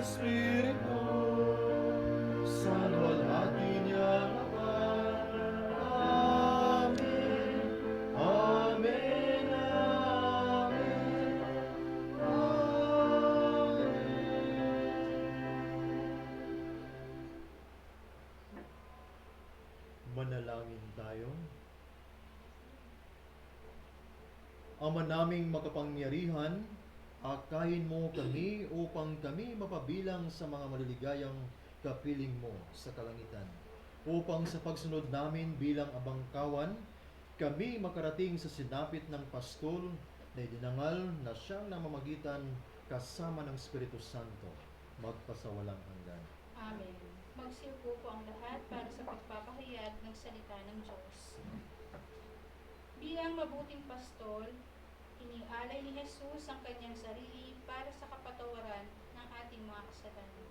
Espiritu, sa luwalhati niyang laman. Amen. Amen. Amen. Manalangin tayo. Ama naming makapangyarihan, akayin mo kami upang kami mapabilang sa mga maliligayang kapiling mo sa kalangitan. Upang sa pagsunod namin bilang abangkawan, kami makarating sa sinapit ng pastol na idinangal na siyang namamagitan kasama ng Espiritu Santo, magpasawalang hanggan. Amen. Magsiupo po ang lahat para sa pagpapahayag ng salita ng Diyos. Bilang mabuting pastol, inialay ni Jesus ang kanyang sarili para sa kapatawaran ng ating mga kasalanan.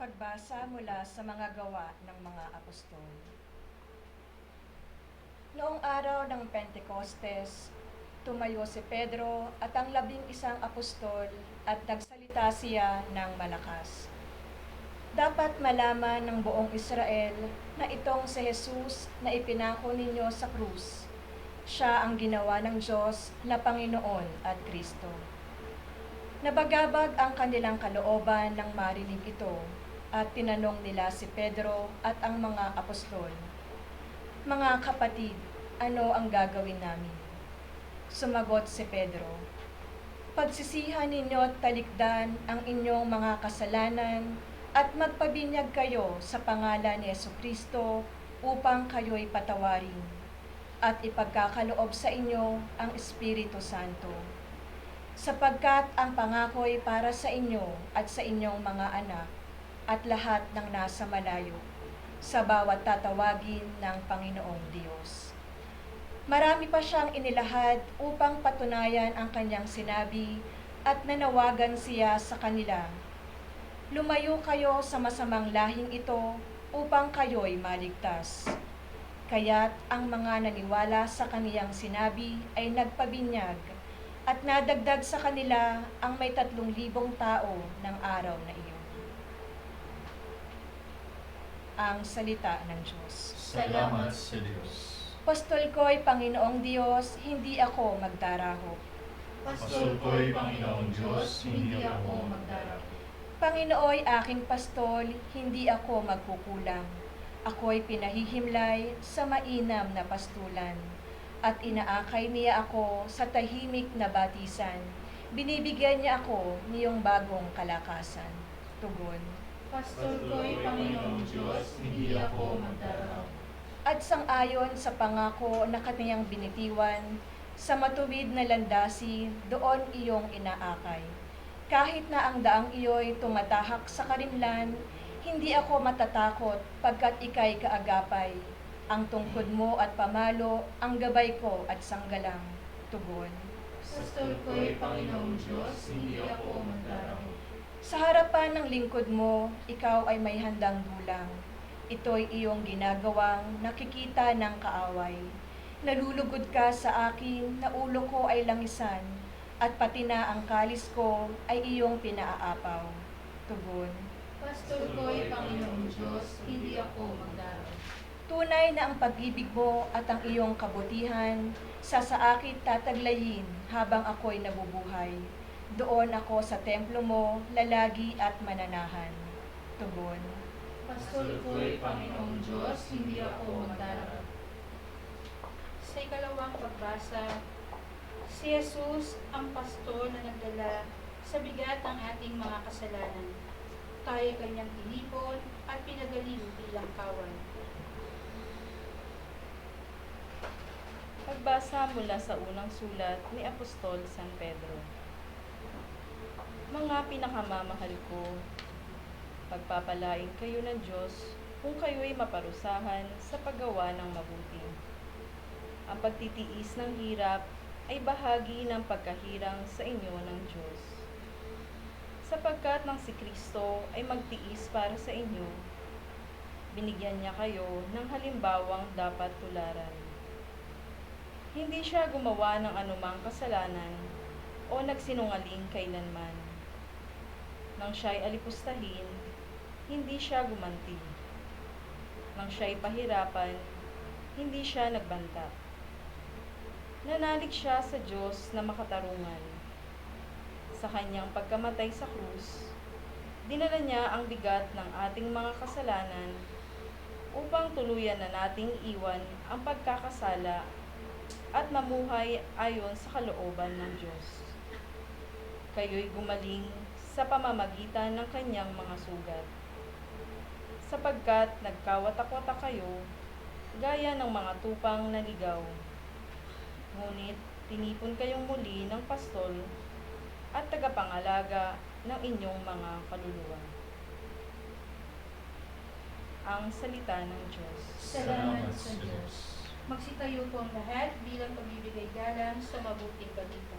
Pagbasa mula sa mga gawa ng mga apostol. Noong araw ng Pentecostes, tumayo si Pedro at ang 11 apostol at nagsalita siya ng malakas. Dapat malaman ng buong Israel na itong si Jesus na ipinako ninyo sa krus, siya ang ginawa ng Diyos na Panginoon at Kristo. Nabagabag ang kanilang kalooban nang marinig ito at tinanong nila si Pedro at ang mga apostol, "Mga kapatid, ano ang gagawin namin?" Sumagot si Pedro, "Pagsisihan ninyo at talikdan ang inyong mga kasalanan at magpabinyag kayo sa pangalan ni Jesucristo upang kayo'y patawarin at ipagkakaloob sa inyo ang Espiritu Santo. Sapagkat ang pangako'y para sa inyo at sa inyong mga anak at lahat ng nasa malayo, sa bawat tatawagin ng Panginoong Diyos." Marami pa siyang inilahad upang patunayan ang kanyang sinabi at nanawagan siya sa kanila, "Lumayo kayo sa masamang lahing ito upang kayo'y maligtas." Kaya't ang mga naniwala sa kaniyang sinabi ay nagpabinyag at nadagdag sa kanila ang may 3,000 tao ng araw na iyon. Ang salita ng Diyos. Salamat sa Diyos. Pastol ko'y Panginoong Diyos, hindi ako magdarahop. Pastol ko'y Panginoong Diyos, hindi ako magdarap. Panginooy aking pastol, hindi ako magkukulang. Ako'y pinahihimlay sa mainam na pastulan, at inaakay niya ako sa tahimik na batisan. Binibigyan niya ako niyong bagong kalakasan. Tugon. Pastol ko'y Panginoong Diyos, hindi ako magdarahop. At sang-ayon sa pangako na kaniyang binitiwan, sa matuwid na landasi, doon iyong inaakay. Kahit na ang daang iyo'y tumatahak sa karimlan, hindi ako matatakot pagkat ika'y kaagapay. Ang tungkod mo at pamalo, ang gabay ko at sanggalang. Tugon. Pastol ko'y Panginoong Diyos, hindi ako magdarahop. Sa harapan ng lingkod mo, ikaw ay may handang dulang. Ito'y iyong ginagawang nakikita ng kaaway. Nalulugod ka sa akin na ulo ko ay langisan, at pati na ang kalis ko ay iyong pinaaapaw. Tugon. Pastol ko'y Panginoong Diyos, hindi ako magdarahop. Tunay na ang pag-ibig mo at ang iyong kabutihan sa akin tataglayin habang ako'y nabubuhay. Doon ako sa templo mo, lalagi at mananahan. Tugon. Pastol ko'y Panginoong Diyos, hindi ako magdarahop. Sa ikalawang pagbasa, si Jesus ang pastol na nagdala sa bigat ng ating mga kasalanan. Tayo kanyang tinipon at pinagaling bilang kawan. Pagbasa mula sa unang sulat ni Apostol San Pedro. Mga pinakamamahal ko, pagpapalain kayo ng Diyos kung kayo'y maparusahan sa paggawa ng mabuti. Ang pagtitiis ng hirap ay bahagi ng pagkahirang sa inyo ng Diyos. Sapagkat nang si Kristo ay magtiis para sa inyo, binigyan niya kayo ng halimbawang dapat tularan. Hindi siya gumawa ng anumang kasalanan o nagsinungaling kailanman. Nang siya'y alipustahin, hindi siya gumanti. Nang siya'y pahirapan, hindi siya nagbanta. Nanalig siya sa Diyos na makatarungan. Sa kanyang pagkamatay sa krus, dinala niya ang bigat ng ating mga kasalanan upang tuluyan na nating iwan ang pagkakasala at mamuhay ayon sa kalooban ng Diyos. Kayo'y gumaling sa pamamagitan ng kanyang mga sugat, sapagkat nagkawatak-watak kayo gaya ng mga tupang naligaw. Ngunit tinipon kayong muli ng pastol at tagapangalaga ng inyong mga kaluluwa. Ang salita ng Diyos. Salamat sa Diyos. Magsitayo po ang lahat bilang pagbibigay galang sa mabuting balita.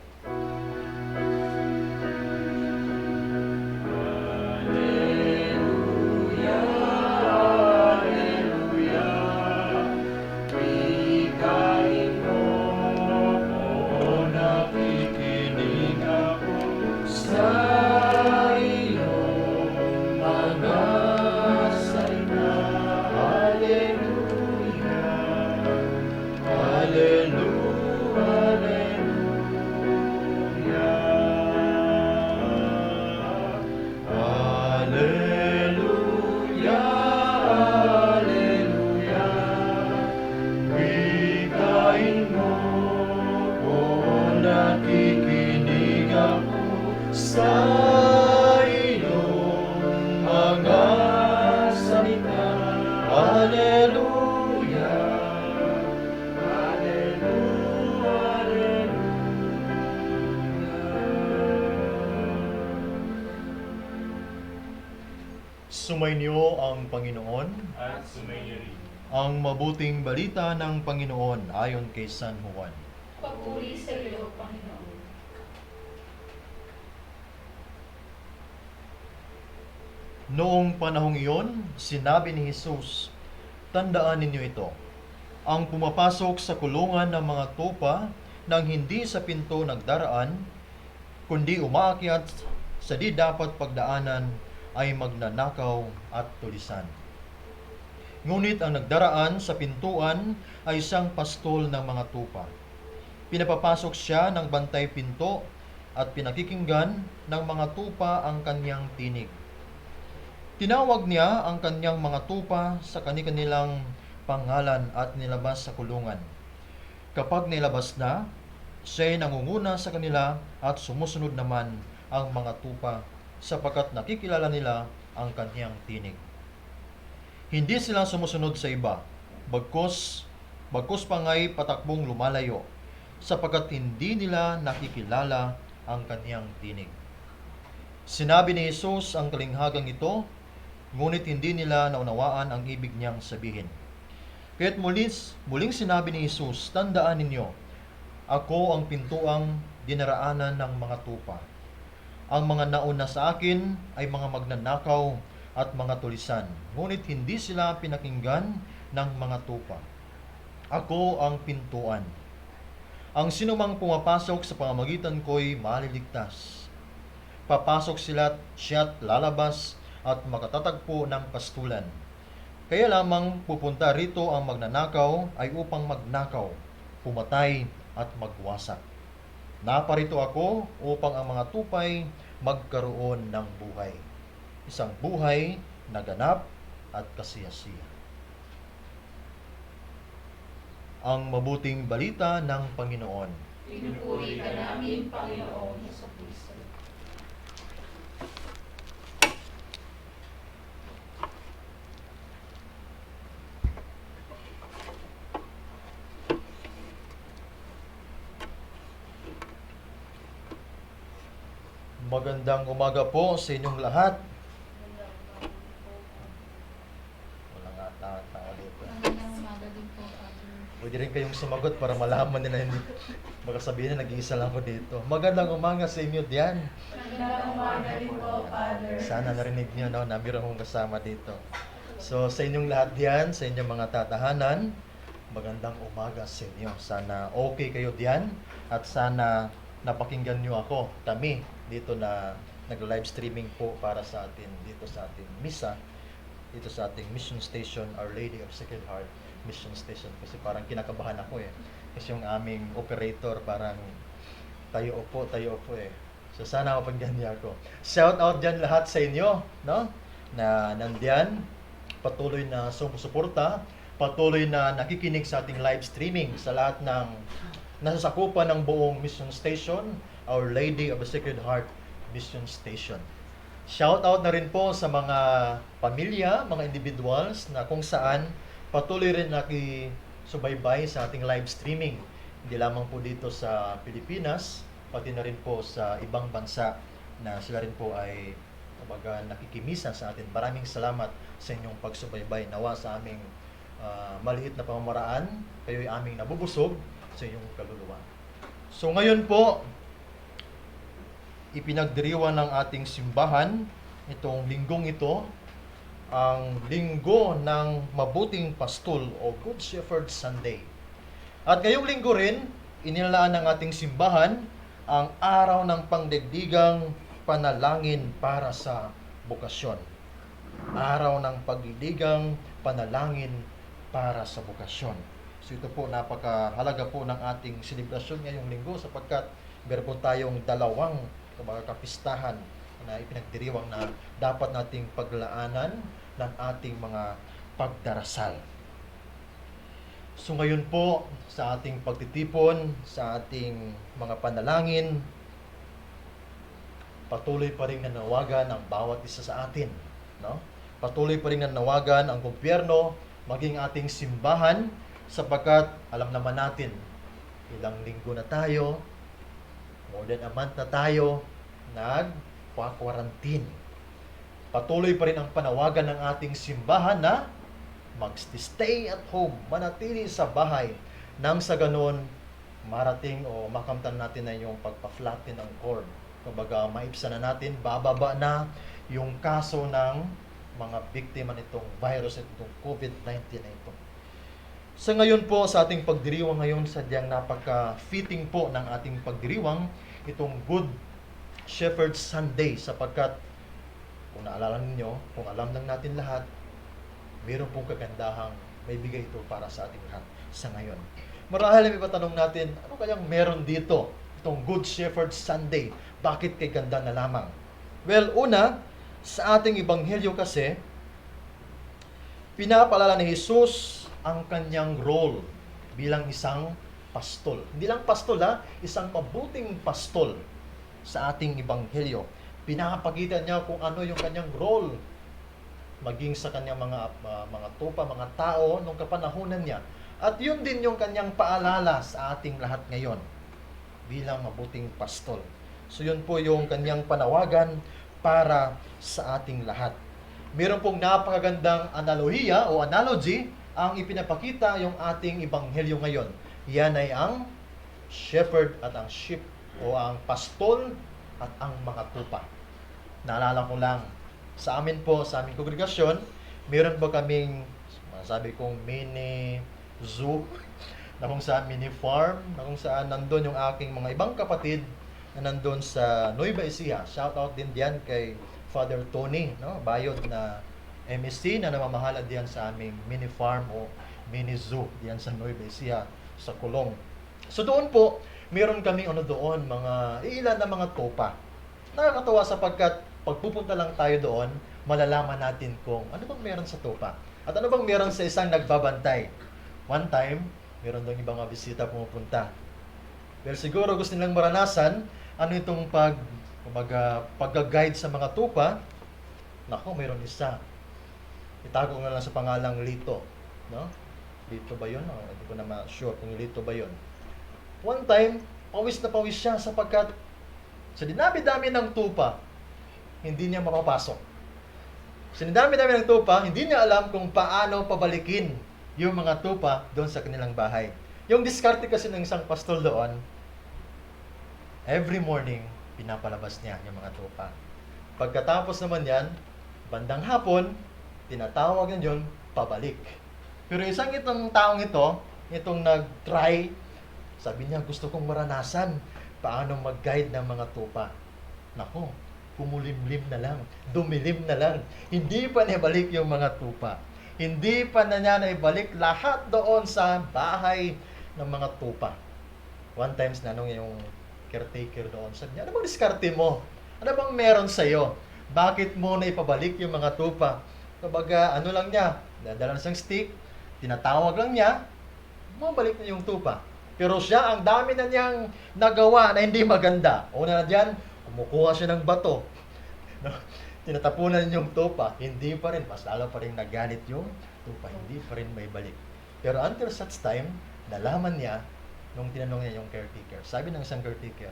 Sumainyo ang Panginoon. At sumainyo rin. Ang mabuting balita ng Panginoon ayon kay San Juan. Papuri sa iyo, Panginoon. Noong panahong iyon, sinabi ni Jesus, "Tandaan ninyo ito, ang pumapasok sa kulungan ng mga tupa nang hindi sa pinto nagdaraan, kundi umaakyat sa di dapat pagdaanan ay magnanakaw at tulisan. Ngunit ang nagdaraan sa pintuan ay isang pastol ng mga tupa. Pinapapasok siya ng bantay pinto at pinakikinggan ng mga tupa ang kanyang tinig. Tinawag niya ang kanyang mga tupa sa kanilang pangalan at nilabas sa kulungan. Kapag nilabas na, siya'y nangunguna sa kanila at sumusunod naman ang mga tupa sapagkat nakikilala nila ang kanyang tinig. Hindi sila sumusunod sa iba, bagkus pangay patakbong lumalayo, sapagkat hindi nila nakikilala ang kanyang tinig." Sinabi ni Jesus ang talinghagang ito, ngunit hindi nila naunawaan ang ibig niyang sabihin. Kaya't muling sinabi ni Jesus, "Tandaan ninyo, ako ang pintuang dinaraanan ng mga tupa. Ang mga nauna sa akin ay mga magnanakaw at mga tulisan, ngunit hindi sila pinakinggan ng mga tupa. Ako ang pintuan. Ang sinumang pumapasok sa pamamagitan ko'y maliligtas. Papasok siya't lalabas at makatatagpo ng pastulan. Kaya lamang pupunta rito ang magnanakaw ay upang magnakaw, pumatay at magwasak. Naparito ako upang ang mga tupay magkaroon ng buhay. Isang buhay na ganap at kasiyasiya." Ang mabuting balita ng Panginoon. Pinupuri ka namin, Panginoong Jesucristo. Magandang umaga po sa inyong lahat. Walang tao dito. Magandang umaga din po, Father. Pwede rin kayong sumagot para malaman nila, hindi makasabihin na nag-iisa lang ako dito. Magandang umaga sa inyo diyan. Magandang umaga din po, Father. Sana narinig niyo, no? Nabiro kong kasama dito. So sa inyong lahat diyan, sa inyong mga tatahanan, magandang umaga sa inyo. Sana okay kayo diyan at sana napakinggan niyo ako, kami dito na nag-live streaming po para sa atin dito sa ating misa, dito sa ating mission station, Our Lady of Sacred Heart mission station. Kasi parang kinakabahan ako eh. Kasi yung aming operator parang tayo upo eh. So sana mapagyan niya ako. Shout out dyan lahat sa inyo, no? Na nandiyan, patuloy na sumusuporta, patuloy na nakikinig sa ating live streaming sa lahat ng nasasakupan ng buong mission station, Our Lady of the Sacred Heart mission station. Shout out na rin po sa mga pamilya, mga individuals na kung saan patuloy rin nakisubaybay sa ating live streaming. Hindi lamang po dito sa Pilipinas, pati na rin po sa ibang bansa na sila rin po ay kumbaga nakikimisa sa atin. Maraming salamat sa inyong pagsubaybay. Nawa sa aming maliit na pamamaraan, kayo'y aming nabubusog sa inyong kaluluwa. So ngayon po, ipinagdiriwang ng ating simbahan itong linggong ito, ang linggo ng mabuting pastol o Good Shepherd Sunday. At ngayong linggo rin, inilalaan ng ating simbahan ang araw ng pangdaigdigang panalangin para sa bukasyon. Araw ng pagdidigang panalangin para sa bukasyon. So ito po, napakahalaga po ng ating selebrasyon ngayong linggo sapagkat meron po tayong dalawang kapistahan na ipinagdiriwang na dapat nating paglaanan ng ating mga pagdarasal. So ngayon po, sa ating pagtitipon, sa ating mga panalangin, patuloy pa rin nanawagan ang bawat isa sa atin, no? Patuloy pa rin nanawagan ang gobyerno, maging ating simbahan, sapagkat alam naman natin, ilang linggo na tayo, more than a month na tayo, nag-quarantine. Patuloy pa rin ang panawagan ng ating simbahan na mag-stay at home, manatili sa bahay, nang sa ganon, marating o makamtan natin na yung pagpa-flatten ng curve. Kumbaga, maibsan na natin, bababa na yung kaso ng mga biktima nitong virus, itong COVID-19 na ito. Sa ngayon po, sa ating pagdiriwang ngayon, sadyang napaka-fitting po ng ating pagdiriwang itong Good Shepherd Sunday sapagkat kung naalala ninyo, kung alam lang natin lahat, mayroon pong kagandahang may bigay ito para sa ating lahat sa ngayon. Marahil may patanong natin, ano kayang meron dito? Itong Good Shepherd Sunday, bakit kay ganda na lamang? Well, una, sa ating ebanghelyo kasi, pinapaalala ni Jesus ang kanyang role bilang isang pastol. Hindi lang pastol isang mabuting pastol sa ating ebanghelyo. Pinapakita niya kung ano yung kanyang role maging sa kanyang mga tupa, mga tao nung kapanahunan niya. At yun din yung kanyang paalala sa ating lahat ngayon bilang mabuting pastol. So yun po yung kanyang panawagan para sa ating lahat. Meron pong napakagandang analohiya o analogy ang ipinapakita yung ating ebanghelyo ngayon. Yan ay ang shepherd at ang sheep o ang pastol at ang mga tupa. Naalala ko lang, sa amin po, sa aming kongregasyon, meron ba kaming, sabi kong mini zoo, na kung saan mini farm, na kung saan nandun yung aking mga ibang kapatid na nandun sa Nueva Ecija. Shout out din diyan kay Father Tony, no? Bayod na MSC na namamahala diyan sa aming mini farm o mini zoo diyan sa Nueva Ecija, sa Kulong. So doon po, meron kaming doon, mga ilan na mga topa. Nakakatawa sapagkat pagpupunta lang tayo doon, malalaman natin kung ano bang meron sa topa at ano bang meron sa isang nagbabantay. One time, meron doon ibang mga bisita pumupunta. Pero siguro gusto nilang maranasan ano itong pag-guide sa mga tupa. Nako, meron isa. Itago ko na lang sa pangalang Lito, no? Lito ba 'yon? Hindi ko na ma-sure kung Lito ba 'yon. One time, pawis na pawis siya sapagkat sa dinami-dami ng tupa, hindi niya mapapasok. Sa dinami-dami ng tupa, hindi niya alam kung paano pabalikin yung mga tupa doon sa kanilang bahay. Yung diskarte kasi ng isang pastol doon, every morning, pinapalabas niya yung mga tupa. Pagkatapos naman yan, bandang hapon, tinatawag na yun, pabalik. Pero isang itong taong ito, itong nag-try, sabi niya, gusto kong maranasan paano mag-guide ng mga tupa. Nako, kumulimlim na lang, dumilim na lang. Hindi pa naibalik yung mga tupa. Hindi pa na niya naibalik lahat doon sa bahay ng mga tupa. One times nanong yung caretaker doon, sabi niya, ano bang diskarte mo? Ano bang meron sa'yo? Bakit mo na ipabalik yung mga tupa? Kumbaga, ano lang niya, dadala na siyang stick, tinatawag lang niya, mabalik na yung tupa. Pero siya, ang dami na niyang nagawa na hindi maganda. Una na diyan, kumukuha siya ng bato. No? Tinatapunan yung tupa, hindi pa rin, mas lalo pa rin nagalit yung tupa, hindi pa rin may balik. Pero until such time, nalaman niya, nung tinanong niya yung caretaker, sabi ng isang caretaker,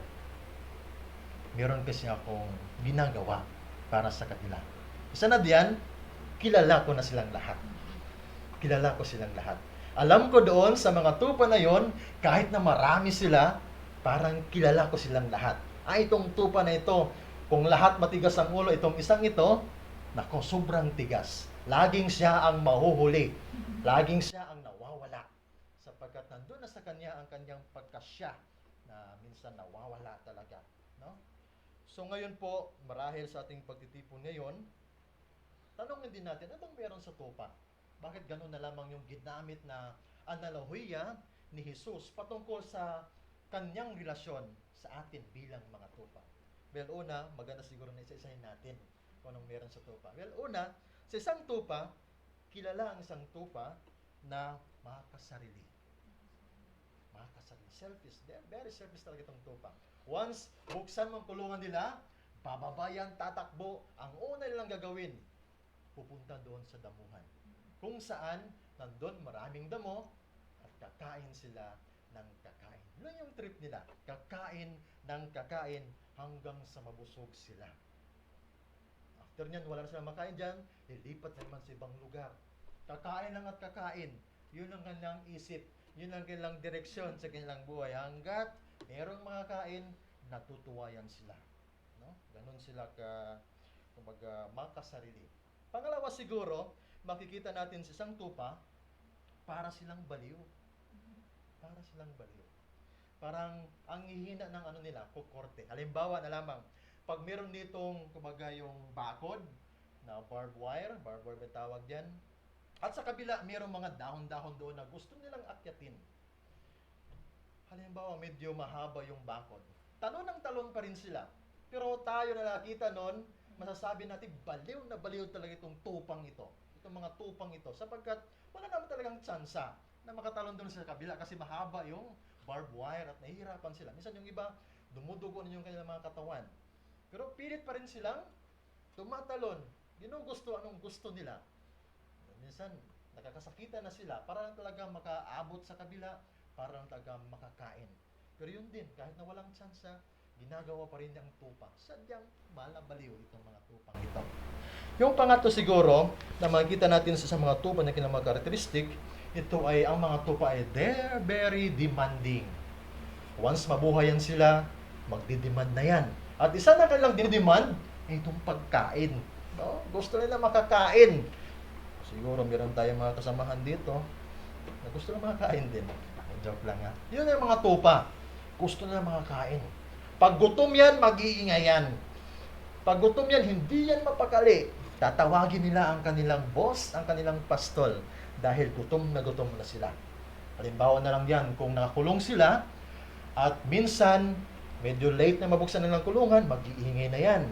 meron kasi akong ginagawa para sa kanila. Isa na diyan, kilala ko na silang lahat. Kilala ko silang lahat. Alam ko doon sa mga tupa na yon, kahit na marami sila, parang kilala ko silang lahat. Itong tupa na ito, kung lahat matigas ang ulo, itong isang ito, nako, sobrang tigas. Laging siya ang mahuhuli. Laging siya ang nawawala. Sapagkat nandun na sa kanya ang kanyang pagkasya na minsan nawawala talaga. No? So ngayon po, marahil sa ating pagtitipon ngayon, tanongin din natin, ano bang meron sa tupa? Bakit ganun na lamang yung ginamit na analohiya ni Jesus patungkol sa kanyang relasyon sa atin bilang mga tupa? Well, una, maganda siguro na isa-isahin natin kung anong meron sa tupa. Well, una, sa isang tupa, kilala ang isang tupa na makasarili. Makasarili. Selfish. Very selfish talaga itong tupa. Once, buksan mo ang kulungan nila, bababayan, tatakbo. Ang una nilang gagawin, pupunta doon sa damuhan. Kung saan, nandun maraming damo at kakain sila ng kakain. Yun yung trip nila. Kakain ng kakain hanggang sa mabusog sila. After nyan, wala na silang makain dyan, lilipat na naman sa ibang lugar. Kakain lang at kakain. Yun ang kanilang isip. Yun ang kanilang direksyon sa kanilang buhay. Hanggat merong makakain, natutuwayan sila. No? Ganon sila kumbaga, makasarili. Pangalawa siguro, makikita natin sa isang tupa, para silang baliw. Para silang baliw. Parang ang hihina ng ano nila, kukorte. Halimbawa na lamang, pag meron ditong, kumbaga yung bakod, na barbed wire ba tawag dyan, at sa kabila, merong mga dahon-dahon doon na gusto nilang akyatin. Halimbawa, medyo mahaba yung bakod. Talon ng talon pa rin sila. Pero tayo na nakita noon, masasabi natin, baliw na baliw talaga itong tupang ito. Itong mga tupang ito. Sapagkat wala naman talagang tsansa na makatalon doon sa kabila kasi mahaba yung barbed wire at nahihirapan sila. Minsan yung iba, dumudugo na yung kanilang mga katawan. Pero pilit pa rin silang tumatalon. Ginugusto anong gusto nila. Minsan, nakakasakitan na sila para lang talaga makaabot sa kabila, para lang talaga makakain. Pero yun din, kahit na walang tsansa, ginagawa pa rin yung tupa. Sadyang malabaliw itong mga tupang ito. Yung pangatlo siguro, na makikita natin sa mga tupa na kanilang mga karakteristik, ito ay, ang mga tupa ay they're very demanding. Once mabuhayan sila, magdidemand na yan. At isa na kanilang dinidemand, ay itong pagkain. No? Gusto nila makakain. Siguro meron tayong mga kasamahan dito na gusto nila makakain din. Joke lang ha. Yun yung mga tupa. Gusto nila makakain. Pag gutom yan, mag-iingay yan. Pag gutom yan, hindi yan mapakali. Tatawagin nila ang kanilang boss, ang kanilang pastol. Dahil gutom na sila. Halimbawa na lang yan, kung nakakulong sila, at minsan, medyo late na mabuksan nilang kulungan, mag-iingay na yan.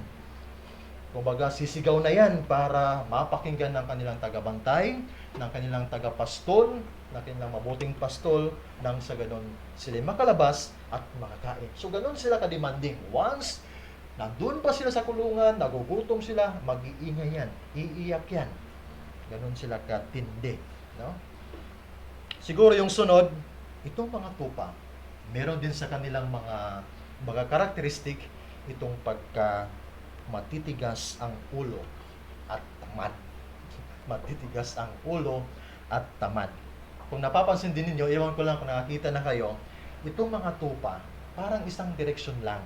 Kumbaga, sisigaw na yan para mapakinggan ng kanilang tagabantay, ng kanilang tagapastol, ng kanilang mabuting pastol, nang sa ganon sila makalabas at makakain. So, ganon sila ka-demanding. Once, nandun pa sila sa kulungan, nagugutom sila, mag-iingay yan, iiyak yan. Ganon sila katindi. No? Siguro yung sunod, itong mga tupa, meron din sa kanilang mga karakteristik, itong matitigas ang ulo at tamad. Matitigas ang ulo at tamad. Kung napapansin din ninyo, iwan ko lang kung nakakita na kayo, itong mga tupa, parang isang direksyon lang.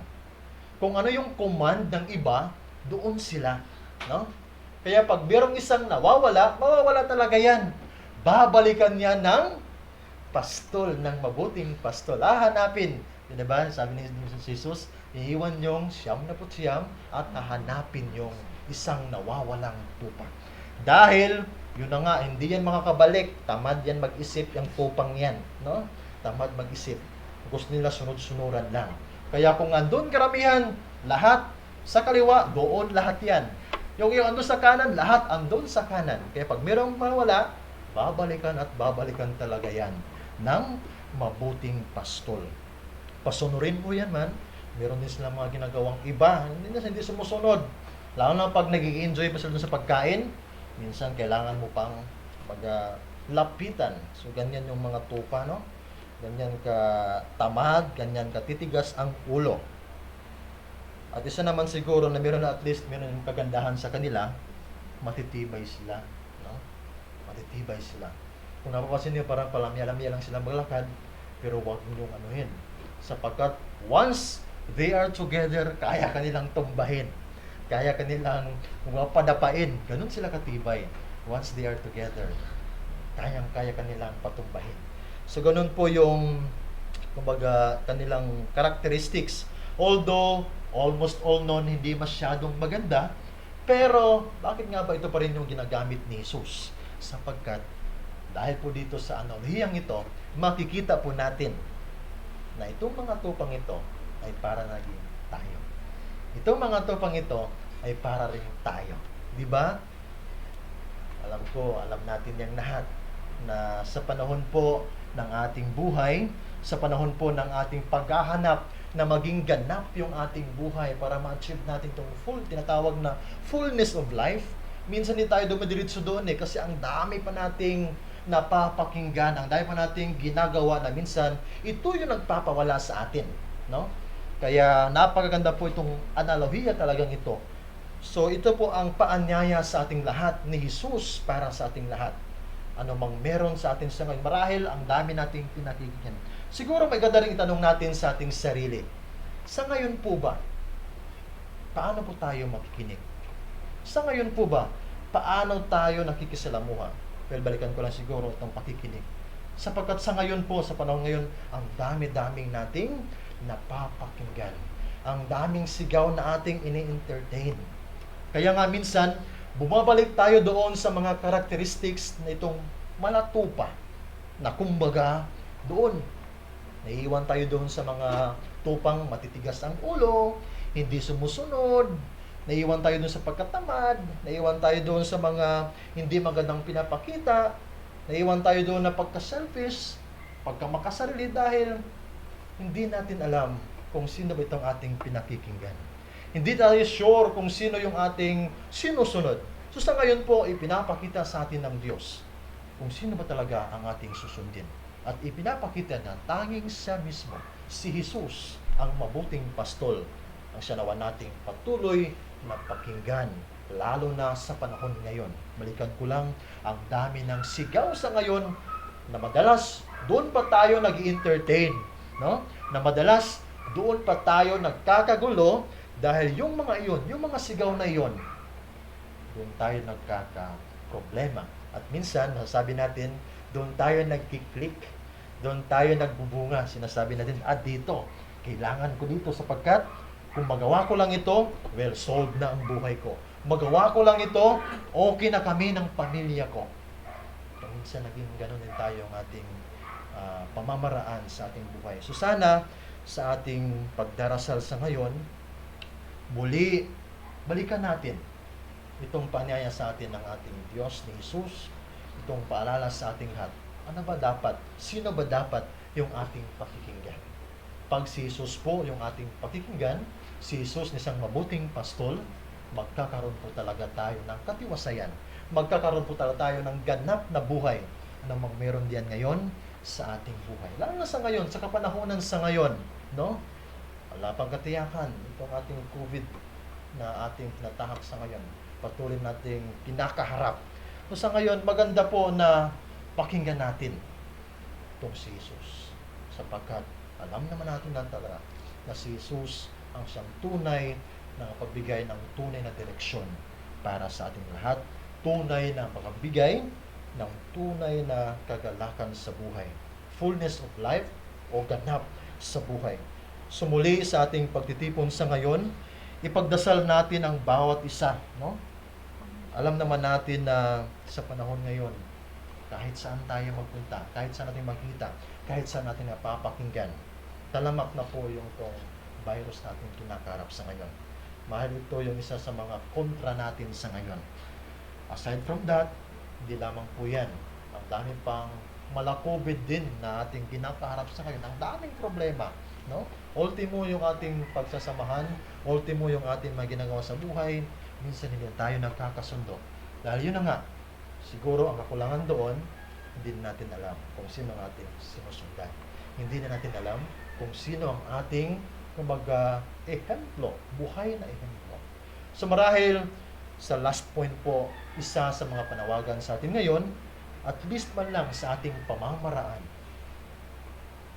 Kung ano yung command ng iba, doon sila. No? Kaya pag merong isang nawawala, mawawala talaga yan. Babalikan niya ng pastol, ng mabuting pastol. Hanapin. Diba? Sabi ni Jesus, iiwan yung 99 at hahanapin yung isang nawawalang tupa. Dahil, yun na nga, hindi yan makakabalik. Tamad yan mag-isip, yung tupang yan. No? Tamad mag-isip. Gusto nila sunod-sunuran lang. Kaya kung andun karamihan, lahat sa kaliwa, doon lahat yan. Yung andun sa kanan, lahat andun sa kanan. Kaya pag mayroong mawala, babalikan at babalikan talaga yan ng mabuting pastol. Pasunurin mo yan man. Meron din silang mga ginagawang iba. Hindi sumusunod. Lalo na pag nag-i-enjoy pa sila sa pagkain, minsan kailangan mo pang lapitan. So, ganyan yung mga tupa, no? Ganyan ka tamad, ganyan ka titigas ang ulo. At isa naman siguro na meron na at least meron yung kagandahan sa kanila, matitibay sila, no? Matitibay sila. Kung napapansin niyo, parang palamya-lamya lang sila maglakad, pero huwag ninyong anuhin. Sapagkat once they are together, kaya kanilang tumbahin. Kaya kanilang padapain. Ganun sila katibay. Once they are together, kaya kanilang patumbahin. So, ganun po yung, kumbaga, kanilang characteristics. Although, almost all known, hindi masyadong maganda, pero, bakit nga ba ito pa rin yung ginagamit ni Jesus? Sapagkat, dahil po dito sa analogiyang ito, makikita po natin na itong mga tupang ito ay para naging tayo. Itong mga tupang ito ay para rin tayo. Di ba? Alam natin yung lahat na sa panahon po ng ating buhay, sa panahon po ng ating paghahanap na maging ganap yung ating buhay para ma-achieve natin itong tinatawag na fullness of life. Minsan hindi tayo dumadiritso doon kasi ang dami pa nating napapakinggan, ang dami pa nating ginagawa na minsan ito yung nagpapawala sa atin, no? Kaya napakaganda po itong analohiya talagang ito. So ito po ang paanyaya sa ating lahat ni Jesus para sa ating lahat. Ano mang meron sa atin sa ngayon, marahil ang dami nating pinakikinggan. Siguro may ganda rin itanong natin sa ating sarili. Sa ngayon po ba, paano po tayo makikinig? Sa ngayon po ba, paano tayo nakikisalamuha? Well, balikan ko lang siguro itong pakikinig. Sapagkat sa ngayon po, sa panahon ngayon, ang dami-daming nating napapakinggan. Ang daming sigaw na ating ini-entertain. Kaya nga minsan, bumabalik tayo doon sa mga characteristics na itong malatupa na kumbaga doon. Naiiwan tayo doon sa mga tupang matitigas ang ulo, hindi sumusunod, naiiwan tayo doon sa pagkatamad, naiiwan tayo doon sa mga hindi magandang pinapakita, naiiwan tayo doon na pagka-selfish, pagka-makasarili dahil hindi natin alam kung sino ba itong ating pinakikinggan. Hindi tayo sure kung sino yung ating sinusunod. So sa ngayon po, ipinapakita sa atin ng Diyos kung sino ba talaga ang ating susundin. At ipinapakita na tanging siya mismo, si Jesus, ang mabuting pastol, ang siya nawa nating patuloy na pakinggan, lalo na sa panahon ngayon. Balikan ko lang, ang dami ng sigaw sa ngayon na madalas doon pa tayo nag-entertain, no? Na madalas doon pa tayo nagkakagulo dahil yung mga iyon, yung mga sigaw na iyon, doon tayo nagkaka-problema. At minsan, masasabi natin, doon tayo nagkiklik, doon tayo nagbubunga. Sinasabi natin, dito, kailangan ko dito sapagkat kung magawa ko lang ito, well, solved na ang buhay ko. Magawa ko lang ito, okay na kami ng pamilya ko. So, minsan naging ganun din tayo ang ating pamamaraan sa ating buhay. So sana, sa ating pagdarasal sa ngayon, muli, balikan natin itong paanyaya sa atin ng ating Diyos ni Jesus, itong paalala sa ating lahat. Ano ba dapat? Sino ba dapat yung ating pakikinggan? Pag si Jesus po yung ating pakikinggan, si Jesus na isang mabuting pastol, magkakaroon po talaga tayo ng katiwasayan. Magkakaroon po talaga tayo ng ganap na buhay na meron diyan ngayon sa ating buhay. Lalo na sa ngayon, sa kapanahonan sa ngayon, no? Wala pang katiyakan itong ating COVID na ating tinatahak sa ngayon. Patuloy nating kinakaharap. So sa ngayon, maganda po na pakinggan natin itong si Jesus. Sapagkat alam naman natin na talaga na si Jesus ang siyang tunay na pagbigay ng tunay na direksyon para sa ating lahat. Tunay na makabigay ng tunay na kagalakan sa buhay. Fullness of life o ganap sa buhay. Sumuli sa ating pagtitipon sa ngayon, ipagdasal natin ang bawat isa, no? Alam naman natin na sa panahon ngayon, kahit saan tayo magpunta, kahit saan natin makita, kahit saan natin napapakinggan, talamak na po yung tong virus natin kinakarap sa ngayon. Mahal ito yung isa sa mga kontra natin sa ngayon. Aside from that, hindi lamang po yan. Ang dami pang mala-COVID din na ating kinakaharap sa ngayon. Ang daming problema, no? Ultimo yung ating pagsasamahan, ultimo yung ating mga ginagawa sa buhay, minsan hindi tayo nagkakasundo. Dahil yun na nga, siguro ang kakulangan doon, hindi natin alam kung sino ang ating sinusundan. Hindi na natin alam kung sino ang ating, kumbaga, ehemplo, buhay na ehemplo. So marahil, sa last point po, isa sa mga panawagan sa atin ngayon, at least man lang sa ating pamamaraan,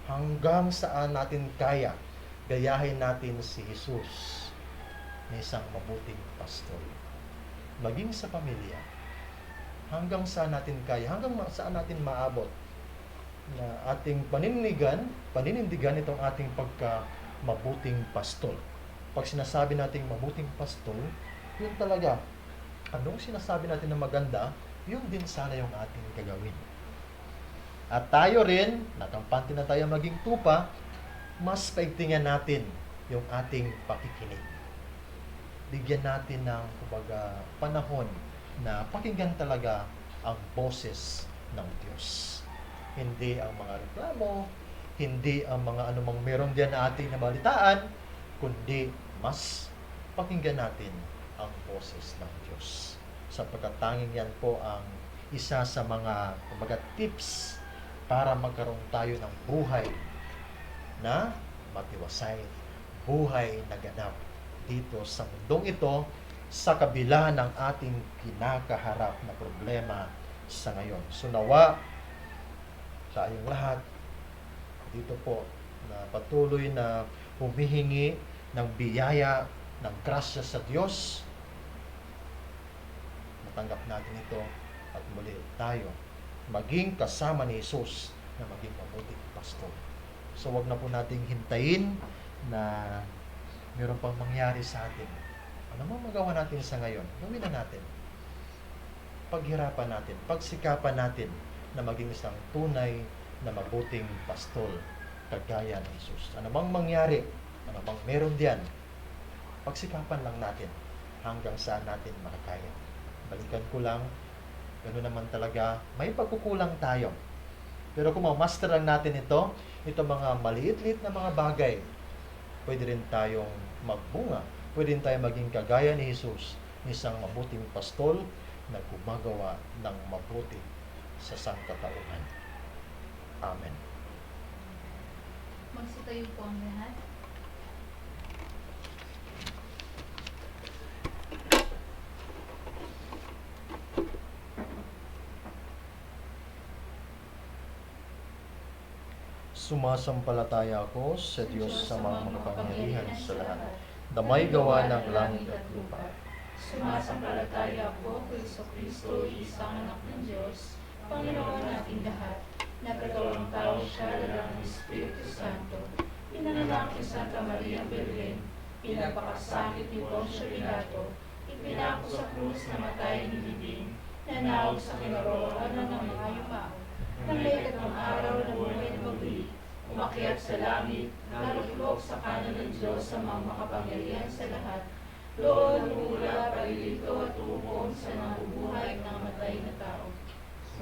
hanggang saan natin kaya, gayahin natin si Jesus na isang mabuting pastor. Maging sa pamilya, hanggang saan natin kaya, hanggang saan natin maabot na ating paninindigan itong ating mabuting pastor. Pag sinasabi nating mabuting pastor, yun talaga, anong sinasabi natin na maganda, yun din sana yung ating gagawin. At tayo rin, nakampante na tayo maging tupa, mas paigtingan natin yung ating pakikinig. Bigyan natin ng, kumbaga, panahon na pakinggan talaga ang boses ng Diyos. Hindi ang mga reklamo, hindi ang mga anumang meron diyan na ating nabalitaan, kundi mas pakinggan natin ang boses ng Diyos. Sapagkat tanging yan po ang isa sa mga, kumbaga, tips para magkaroon tayo ng buhay na matiwasay, buhay na ganap dito sa mundong ito, sa kabila ng ating kinakaharap na problema sa ngayon. So nawa, tayong lahat dito po na patuloy na humihingi ng biyaya, ng grasya sa Diyos, matanggap natin ito at muli tayo maging kasama ni Jesus na maging mabuting pastor. So wag na po nating hintayin na meron pang mangyari sa atin. Ano mo magawa natin sa ngayon? Gawin na natin. Paghirapan natin, pagsikapan natin na maging isang tunay na mabuting pastor kagaya ni Jesus. Ano bang mangyari? Ano bang meron diyan? Pagsikapan lang natin hanggang saan natin makakaya. Balikan ko lang, gano'n naman talaga, may pagkukulang tayo. Pero kung ma-master lang natin ito mga maliit-liit na mga bagay, pwede rin tayong magbunga, pwede rin tayong maging kagaya ni Jesus, isang mabuting pastol na gumagawa ng mabuti sa sangkatauhan. Amen. Magsitayo po ang lahat. Sumasampalataya ako sa Diyos sa mga makapangyarihan sa lahat, na may gawa ng langit at lupa. Sumasampalataya ako kay Kristo, isang anak ng Diyos, Panginoon nating lahat, nagkatawang tao siya dala ng Espiritu Santo, pinanganak ni Santa Maria Virgen, pinagpakasakit ni Poncio Pilato, ipinako sa krus na matay ni libing, nanawag sa kinaroonan ng mga yumao, ng ikatlong araw na buhay na muli, umakyat sa langit, naluklok sa kanan ng Diyos sa mga makapangyarihan sa lahat, doon mula parilito at tugon sa nabubuhay ng matay na tao.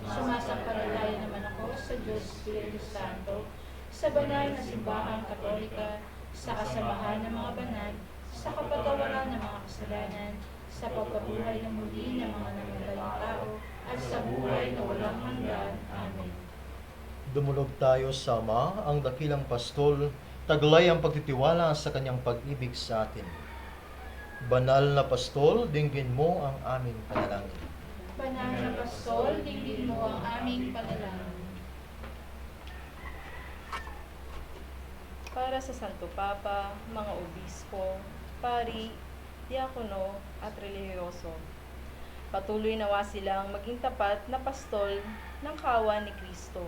Sumasampalataya naman ako sa Diyos Espiritu Santo, sa banal na simbahang Katolika, sa kasamahan ng mga banal, sa kapatawaran ng mga kasalanan, sa pagkabuhay ng muli ng mga namatay na tao, at sa buhay na walang hanggan. Amen. Dumulog tayo sama ang dakilang pastol, taglay ang pagtitiwala sa kanyang pag-ibig sa atin. Banal na pastol, dinggin mo ang aming panalangin. Banal na pastol, dinggin mo ang aming panalangin. Para sa Santo Papa, mga obispo, pari, diakono at relihiyoso, Patuloy nawa silang maging tapat na pastol ng kawan ni Kristo.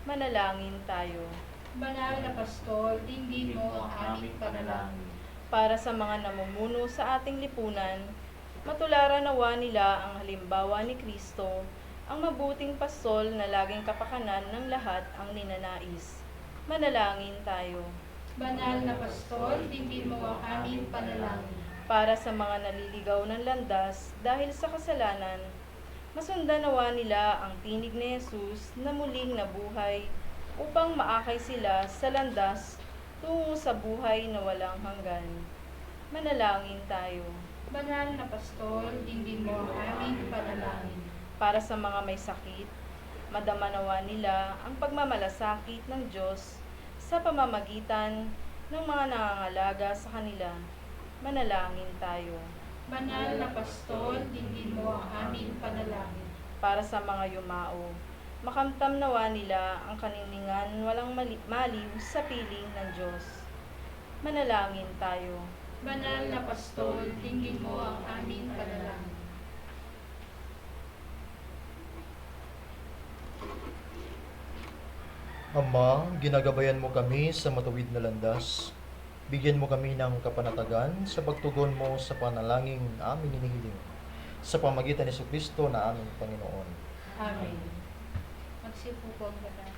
Manalangin tayo. Banal na Pastol, dinggin mo ang aming panalangin. Para sa mga namumuno sa ating lipunan, matularan nawa nila ang halimbawa ni Kristo, ang mabuting pastol na laging kapakanan ng lahat ang ninanais. Manalangin tayo. Banal na Pastol, dinggin mo ang aming panalangin. Para sa mga naliligaw ng landas dahil sa kasalanan, masundan nawa nila ang tinig ni Jesus na muling nabuhay upang maakay sila sa landas tungo sa buhay na walang hanggan. Manalangin tayo. Banal na Pastol, dinggin mo ang aming panalangin. Para sa mga may sakit, madama nawa nila ang pagmamalasakit ng Diyos sa pamamagitan ng mga nangangalaga sa kanila. Manalangin tayo. Banal na Pastol, dinggin mo ang aming panalangin. Para sa mga yumao, makamtam nawa nila ang kaniningan walang maliw sa piling ng Diyos. Manalangin tayo. Banal na Pastol, dinggin mo ang aming panalangin. Ama, ginagabayan mo kami sa matuwid na landas. Bigyan mo kami ng kapanatagan sa pagtugon mo sa panalangin amin hinihiling. Sa pamagitan ni Jesucristo na aming Panginoon. Amen. Magsipo po ang lahat.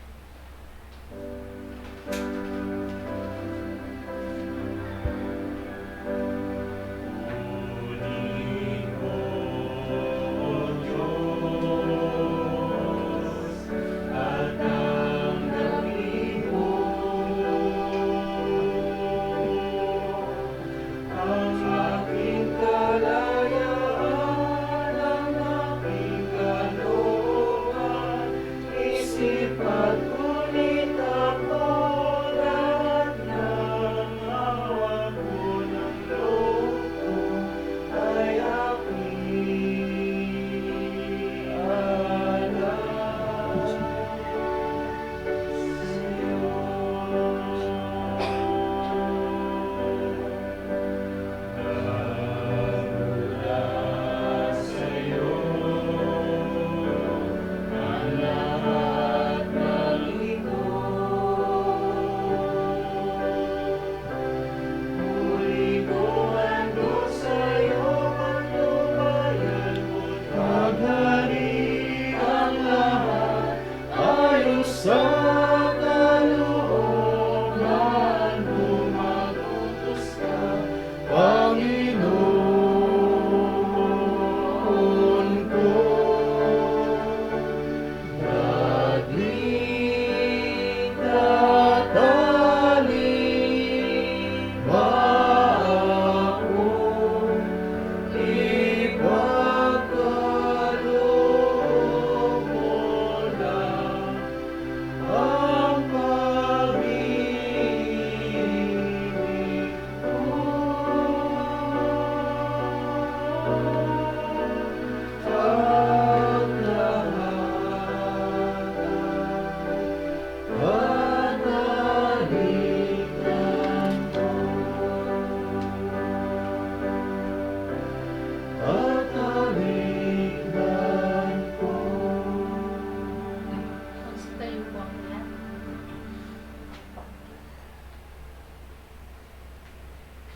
Magsitayo po ang lahat.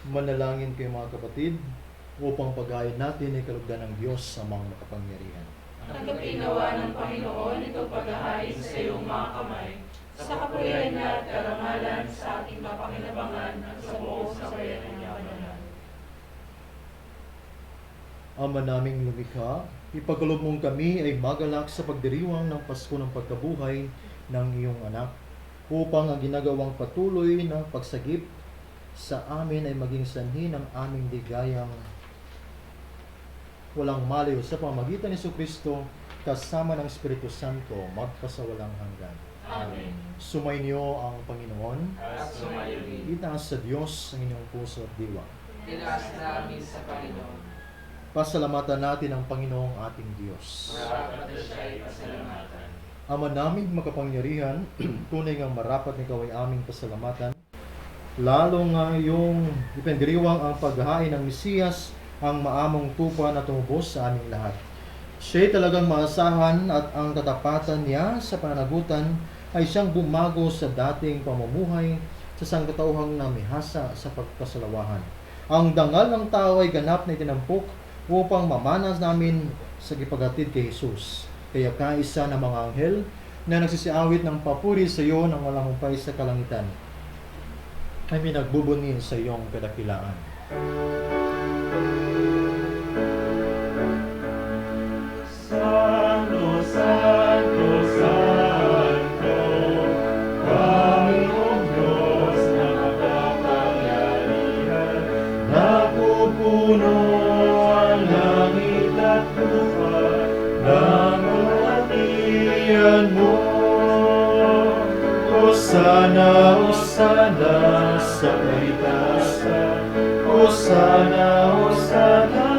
Manalangin kayo mga kapatid upang paghain natin ay kalugdan ng Diyos sa mga makapangyarihan. Tanggapin nawa ng Panginoon ito paghahain sa iyong mga kamay, sa kapurihan niya at karangalan sa ating mapakinabangan at sa buong sabayan niya banal. Ama naming lumikha, ipagkaloob mong kami ay magalak sa pagdiriwang ng Pasko ng pagkabuhay ng iyong anak, upang ang ginagawang patuloy na pagsagip sa amin ay maging sanhi ng aming ligayang walang maliw sa pamamagitan ni Jesucristo kasama ng Espiritu Santo magpasawalang hanggan. Amen. Sumainyo ang Panginoon. At sumayo rin. Itaas sa Diyos ang inyong puso at diwa. Tinaas namin sa Panginoon. Pasalamatan natin ang Panginoong ating Diyos. Marapat na siya ay pasalamatan. Ama naming makapangyarihan, tunay ngang marapat na ikaw ay aming pasalamatan. Lalo nga yung ipinagdiriwang ang paghahain ng Mesiyas, ang maamong tupa na tumubos sa aming lahat. Siya'y talagang maasahan at ang katapatan niya sa pananagutan ay siyang bumago sa dating pamumuhay sa sangkatauhang namihasa sa pagkasalawahan. Ang dangal ng tao ay ganap na itinampok upang mamanas namin sa kipaghatid kay Jesus. Kaya kaisa ng mga anghel na nagsisiawit ng papuri sa iyo ng walang humpay sa kalangitan ay minagbubuni sa iyong kadakilaan. Santo, Santo, Santo, Panginoong Diyos na makapangyarihan, napupuno ang langit at lupa ng kalatian mo. Hosana, Hosana sa kaitaasan, Hosana, Hosana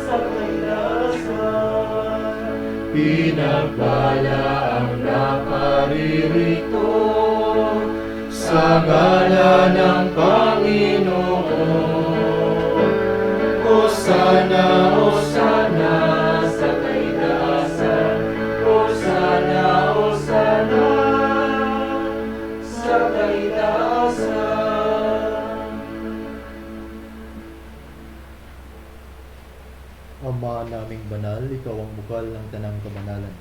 sa kaitaasan. Pinagpala ang naparirito sa ngalan ng Panginoon. Hosana, Hosana sa kaitaasan, Hosana, Hosana sa kaitaasan. Ama naming banal, ikaw ang bukal ng tanang kabanalan.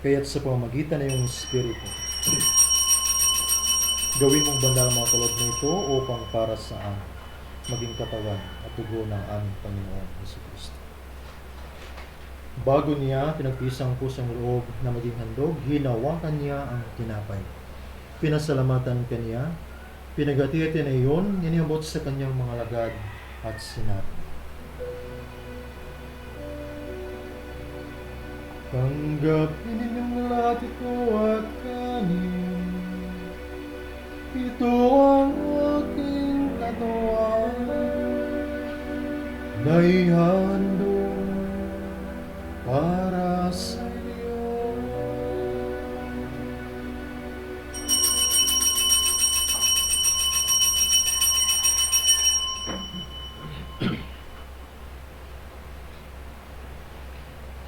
Kaya't sa pamamagitan ng iyong Espiritu, gawin mong banal ang mga kaloob na ito upang para sa amin maging katawan at dugo ng aming Panginoon Jesucristo. Bago niya pinagpisang pusang loob na maging handog, hinawakan niya ang tinapay. Pinasalamatan kaniya, pinagati-hati na iyon, niniabot sa kanyang mga lagad at sinabi, tanggapin ninyong lahat ito at kanin. Ito ang aking katawan na ihandog para sa iyo.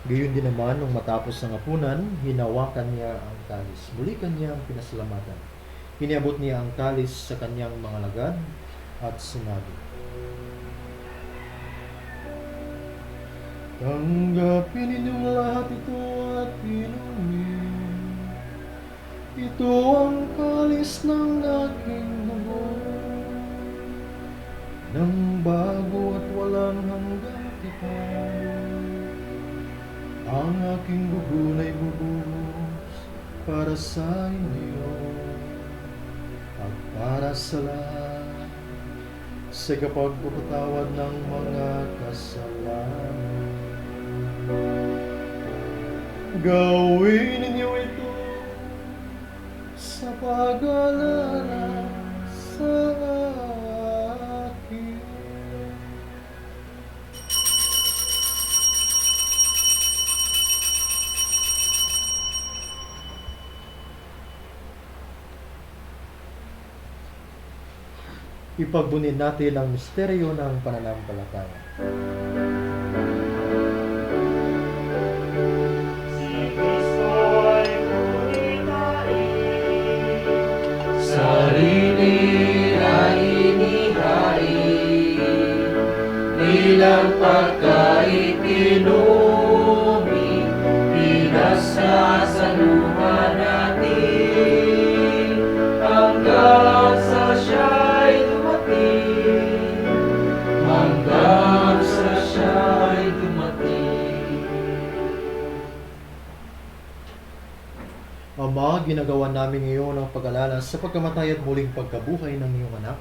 Gayon din naman, nung matapos ang hapunan, hinawakan niya ang kalis. Muli kanyang pinasalamatan. Iniabot niya ang kalis sa kanyang mga lagad at sinabi, tanggapin ninyong lahat ito at inumin. Ito ang kalis ng aking dugo, ng bago at walang hanggang tipan. Ang aking dugo na'y bubuhos para sa inyo at para sa lahat sa kapagpapatawad ng mga kasalanan. Gawin ninyo ito sa pag-alala sa akin. Ipagbunin natin ang misteryo ng pananampalataya. Si Kristo ay punitain, sarili ay inihain, nilang pagkaitinumi, pinasasaluhan natin, hanggang sa siya'y dumating, hanggang sa siya'y dumating. Ama, ginagawa namin ngayon ang pag-alala sa pagkamatay at muling pagkabuhay ng iyong anak.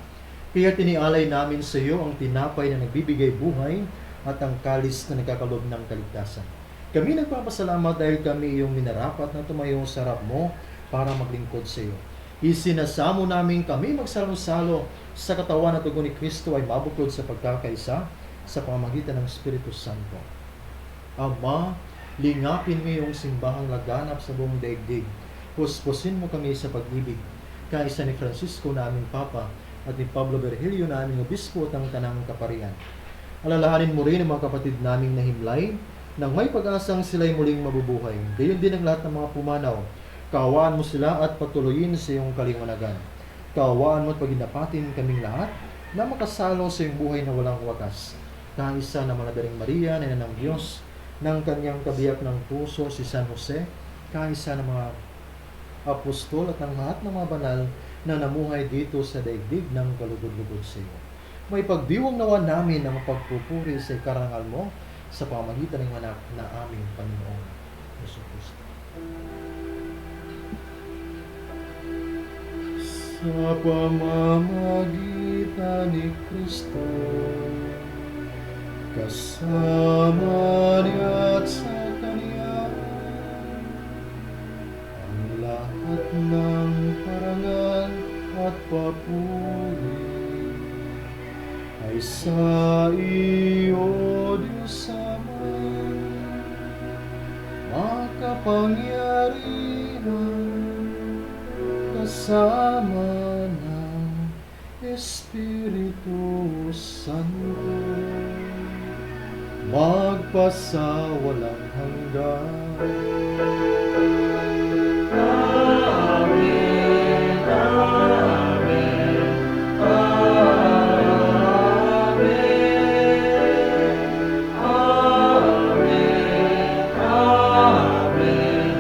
Kaya tinialay namin sa iyo ang tinapay na nagbibigay buhay at ang kalis na nagkakalob ng kaligtasan. Kami nagpapasalamat dahil kami iyong minarapat na tumayo sa harap mo para maglingkod sa iyo. Isinasamo namin kami magsalo-salo sa katawan at dugo ni Kristo ay mabuklod sa pagkakaisa sa pamamagitan ng Espiritu Santo. Ama, lingapin mo iyong simbahang laganap sa buong daigdig. Puspusin mo kami sa pag-ibig. Kaisa ni Francisco na aming Papa at ni Pablo Virgilio na aming Obispo at ang Tanang Kaparian. Alalahanin mo rin ang mga kapatid naming nahimlay nang may pag-asang sila'y muling mabubuhay. Gayon din ang lahat ng mga pumanaw. Kaawaan mo sila at patuloyin sa iyong kaliwanagan. Kaawaan mo at paginapatin kaming lahat na makasalo sa iyong buhay na walang wakas. Kaisa na Madaling Maria, na ng Diyos, ng kanyang kabiyak ng puso si San Jose, kaisa ng mga apostol at ng lahat ng mga banal na namuhay dito sa daigdig ng kalugod-lugod sa iyo. May pagdiwang nawa namin ang pagpupuri sa karangal mo sa pamagitan ng anak na aming Panginoong Jesucristo. Sa pamamagitan ni Kristo, kasama niya at sa Kanya, ang lahat ng parangal at papuri ay sa iyo, Diyos Ama, makapangyarihan, kasama ng Espiritu Santo, magpasawalang hanggan. Amen, amen, amen, amen, amen,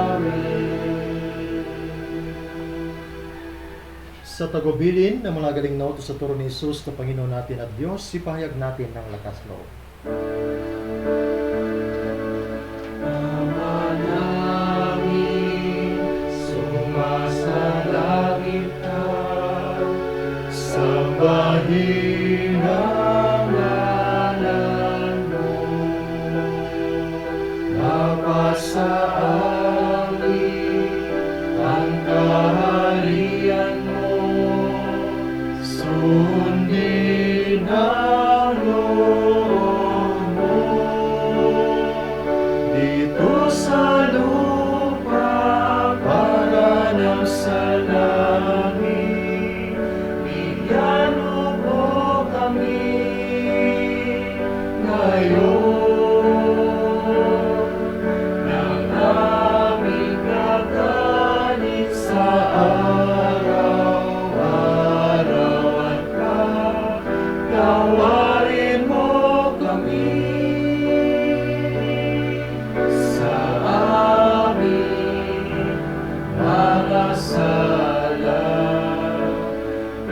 amen. Sa tagubilin ng mga galing na utos sa turo ni Jesus na Panginoon natin at Diyos, ipahayag natin ng lakas loob. Ama namin, sumasalangit ka, Sambahin ang ngalan mo, mapasa amin ang kaharian mo, sundin ang loob mo, dito sa lupa para ng sa langit. Bigyan mo kami ngayon ng aming kakanin sa araw-araw at pagkawarin mo kami sa aming mga sala,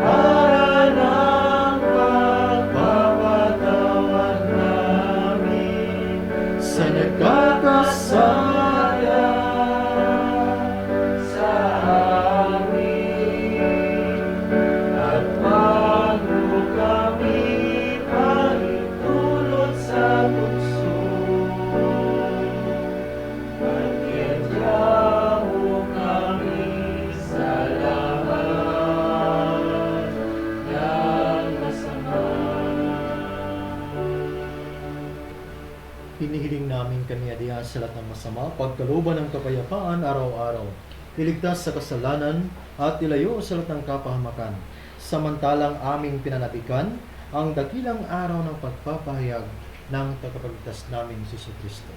para ng pagpapatawad namin sa nagkakasala sa amin, at wag mo kami pahintulot sa tukso, at iadya mo kami sa lahat ng masama. Hinihiling namin kanya diyan sa lahat ng masama, pagkalooban ng kapayapaan araw-araw, iligtas sa kasalanan at ilayo sa lahat ng kapahamakan, samantalang aming pinanabikan ang dakilang araw ng pagpapahayag ng tagapagligtas namin si Jesucristo.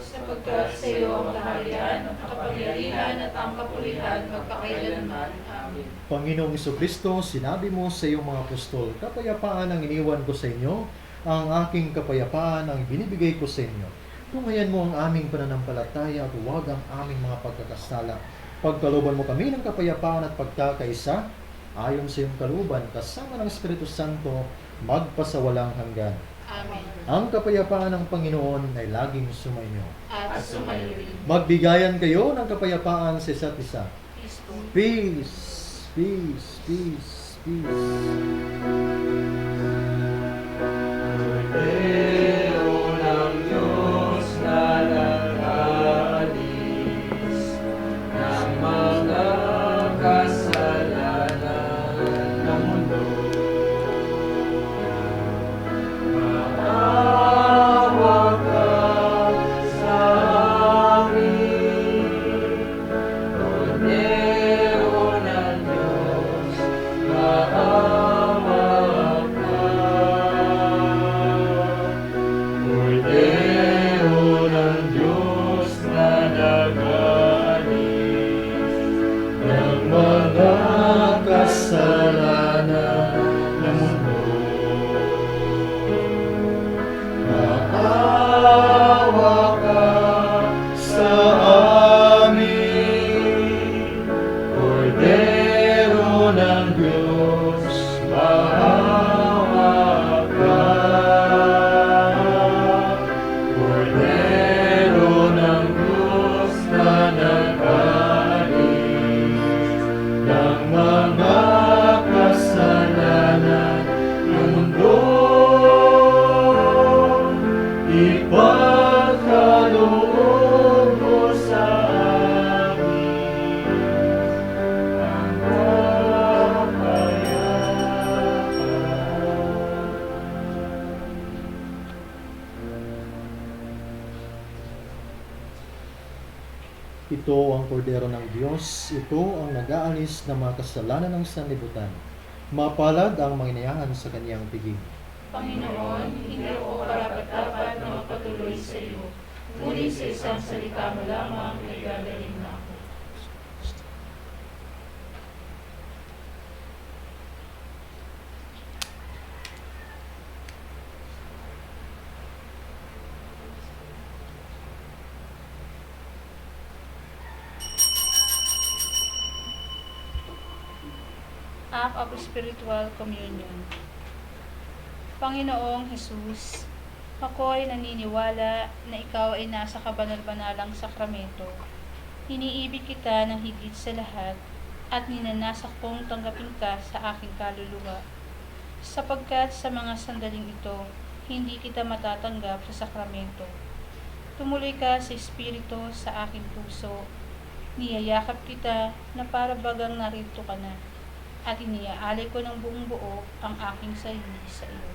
Sapagkat sa iyo ang kaharian, ang kapangyarihan at ang kapulihan magpakailanman. Amen. Panginoong Jesucristo, sinabi mo sa iyong mga apostol, kapayapaan ang iniwan ko sa inyo, ang aking kapayapaan ang binibigay ko sa inyo. Tungayan mo ang aming pananampalataya at huwag ang aming mga pagkakasala. Pagkalooban mo kami ng kapayapaan at pagkakaisa, ayon sa iyong kalooban, kasama ng Espiritu Santo, magpasawalang hanggan. Amen. Ang kapayapaan ng Panginoon ay laging sumainyo. At sumayo rin. Magbigayan kayo ng kapayapaan sa isa't isa. Kristo. Peace, peace, peace, peace. Cordero ng Diyos na nag-aalis ng mga kasalanan ng mundo, maawa ka sa amin. Cordero ng Diyos, maawa Ito ang kordero ng Diyos, ito ang nag-aalis ng mga kasalanan ng sanlibutan. Mapalad ang mga inayahan sa kaniyang piging. Panginoon, hindi ako karapat-dapat na magpatuloy sa iyo. Ngunit sa isang salita mo lamang ay gagaling na ako. Act of Spiritual Communion. Panginoong Jesus, ako'y naniniwala na ikaw ay nasa kabanal-banalang sakramento. Iniibig kita ng higit sa lahat at ninanasa kong tanggapin ka sa aking kaluluwa. Sapagkat sa mga sandaling ito, hindi kita matatanggap sa sakramento. Tumuloy ka sa Espiritu sa aking puso. Niyayakap kita na para bagang narito ka na. At iniaalay ko ng buong buo ang aking sarili sa iyo.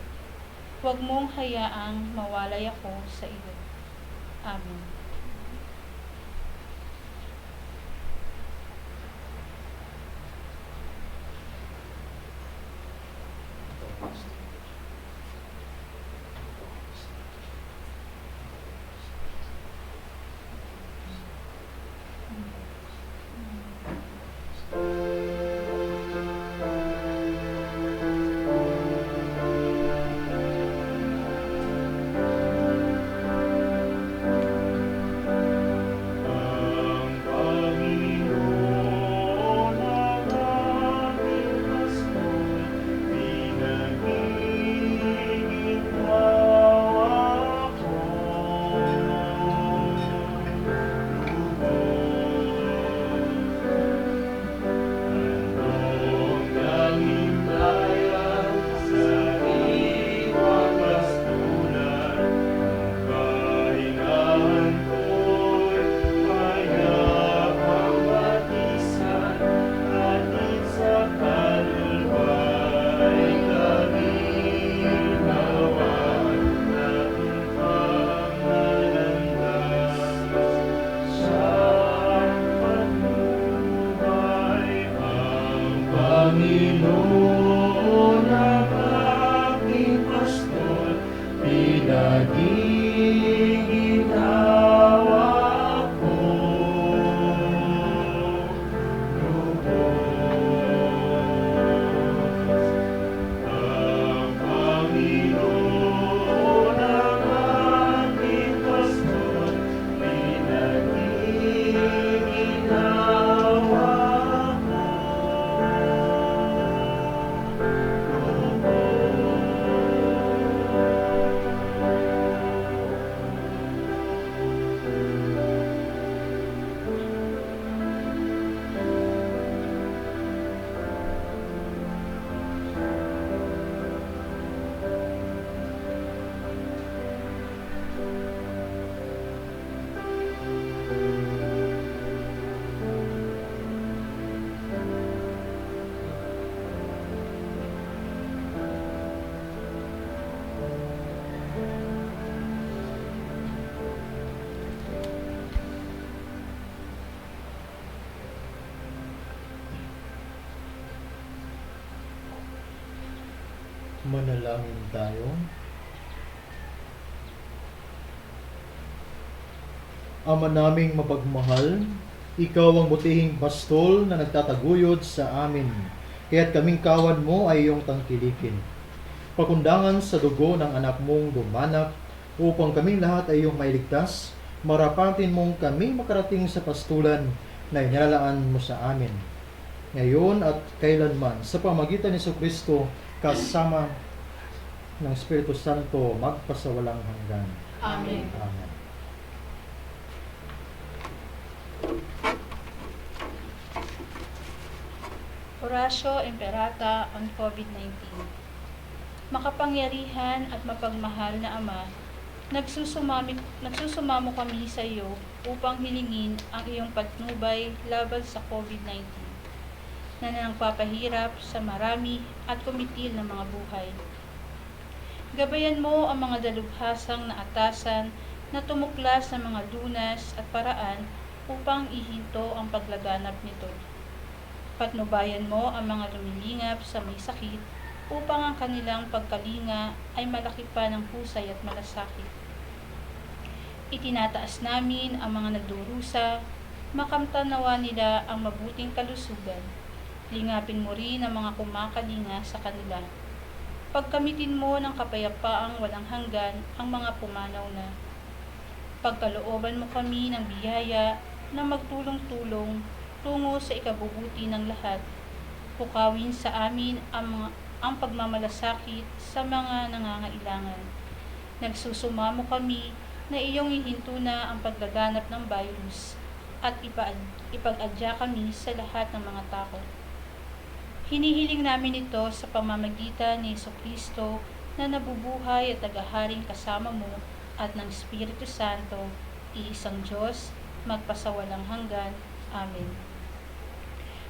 Huwag mong hayaang mawalay ako sa iyo. Amen. Panginoon ang aking pastor, pinag-iiginawa ko. Ang Panginoon ang aking pastor, pinag-iiginawa ko. Manalangin tayo. Ama naming mapagmahal, ikaw ang butihing pastol na nagtataguyod sa amin, kaya't kaming kawad mo ay iyong tangkilikin. Pakundangan sa dugo ng anak mong dumanak, upang kaming lahat ay iyong mailigtas, marapatin mong kami makarating sa pastulan na inilalaan mo sa amin. Ngayon at kailanman, sa pamagitan ni Kristo, kasama ng Espiritu Santo, magpasawalang hanggan. Amen. Amen. Oratio Imperata on COVID-19. Makapangyarihan at mapagmahal na Ama, nagsusumamo kami sa iyo upang hilingin ang iyong patnubay laban sa COVID-19 na nagpapahirap sa marami at kumitil ng mga buhay. Gabayan mo ang mga dalubhasang na atasan na tumuklas ng mga lunas at paraan upang ihinto ang paglaganap nito. Patnubayan mo ang mga lumilingap sa may sakit upang ang kanilang pagkalinga ay malaki pa ng husay at malasakit. Itinataas namin ang mga nagdurusa, makamtan nawa nila ang mabuting kalusugan. Lingapin mo rin ang mga kumakalinga sa kanila. Pagkamitin mo ng kapayapaang walang hanggan ang mga pumanaw na. Pagkalooban mo kami ng biyaya na magtulong-tulong tungo sa ikabubuti ng lahat. Pukawin sa amin ang pagmamalasakit sa mga nangangailangan. Nagsusumamo kami na iyong ihinto na ang paglaganap ng virus at ipag-adya kami sa lahat ng mga takot. Hinihiling namin ito sa pamamagitan ni Jesucristo na nabubuhay at naghaharing kasama mo at ng Espiritu Santo, iisang Diyos, magpasawalang hanggan. Amen.